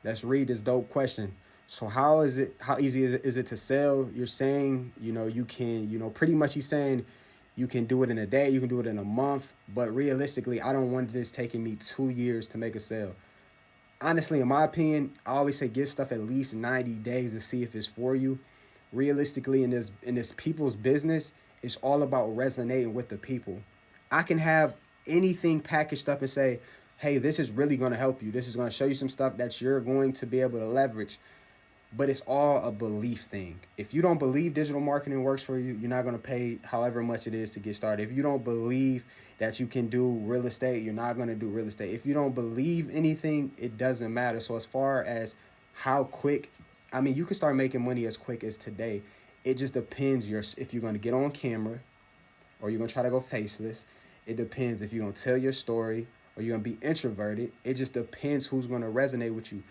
Let's read this dope question. So how easy is it to sell? You're saying, you can, pretty much he's saying you can do it in a day, you can do it in a month, but realistically, I don't want this taking me 2 years to make a sale. Honestly, in my opinion, I always say give stuff at least 90 days to see if it's for you. Realistically, in this people's business, it's all about resonating with the people. I can have anything packaged up and say, hey, this is really going to help you. This is going to show you some stuff that you're going to be able to leverage. But it's all a belief thing. If you don't believe digital marketing works for you, you're not going to pay however much it is to get started. If you don't believe that you can do real estate, you're not going to do real estate. If you don't believe anything, it doesn't matter. So as far as how quick, I mean, you can start making money as quick as today. It just depends if you're going to get on camera or you're going to try to go faceless. It depends if you're going to tell your story or you're going to be introverted. It just depends who's going to resonate with you.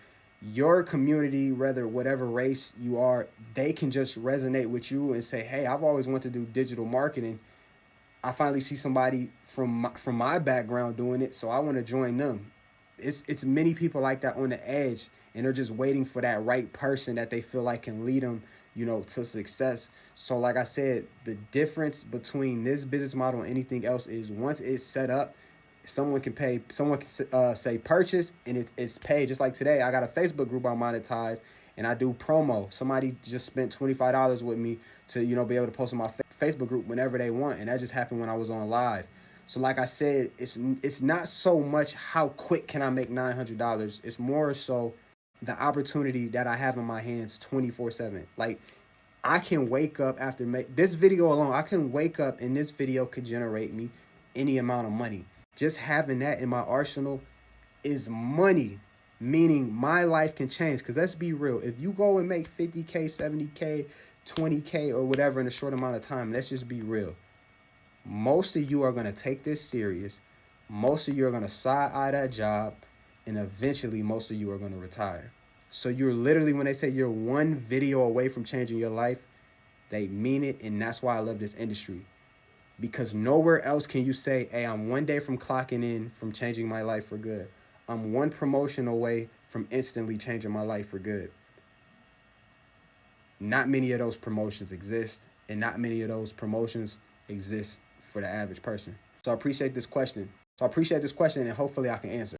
Your community, whether whatever race you are, they can just resonate with you and say, hey, I've always wanted to do digital marketing. I finally see somebody from my background doing it, so I want to join them. It's many people like that on the edge, and they're just waiting for that right person that they feel like can lead them, to success. So like I said, the difference between this business model and anything else is once it's set up, someone can say purchase, and it's paid. Just like today, I got a Facebook group I monetize, and I do promo. Somebody just spent $25 with me to be able to post on my Facebook group whenever they want, and that just happened when I was on live. So like I said, it's not so much how quick can I make $900. It's more so the opportunity that I have in my hands 24/7. Like, I can wake up after make this video alone. I can wake up and this video could generate me any amount of money. Just having that in my arsenal is money, meaning my life can change. Because let's be real, if you go and make 50K, 70K, 20K, or whatever in a short amount of time, let's just be real. Most of you are going to take this serious. Most of you are going to side-eye that job. And eventually, most of you are going to retire. So you're literally, when they say you're one video away from changing your life, they mean it. And that's why I love this industry. Because nowhere else can you say, hey, I'm one day from clocking in, from changing my life for good. I'm one promotion away from instantly changing my life for good. Not many of those promotions exist, and not many of those promotions exist for the average person. So I appreciate this question. And hopefully I can answer.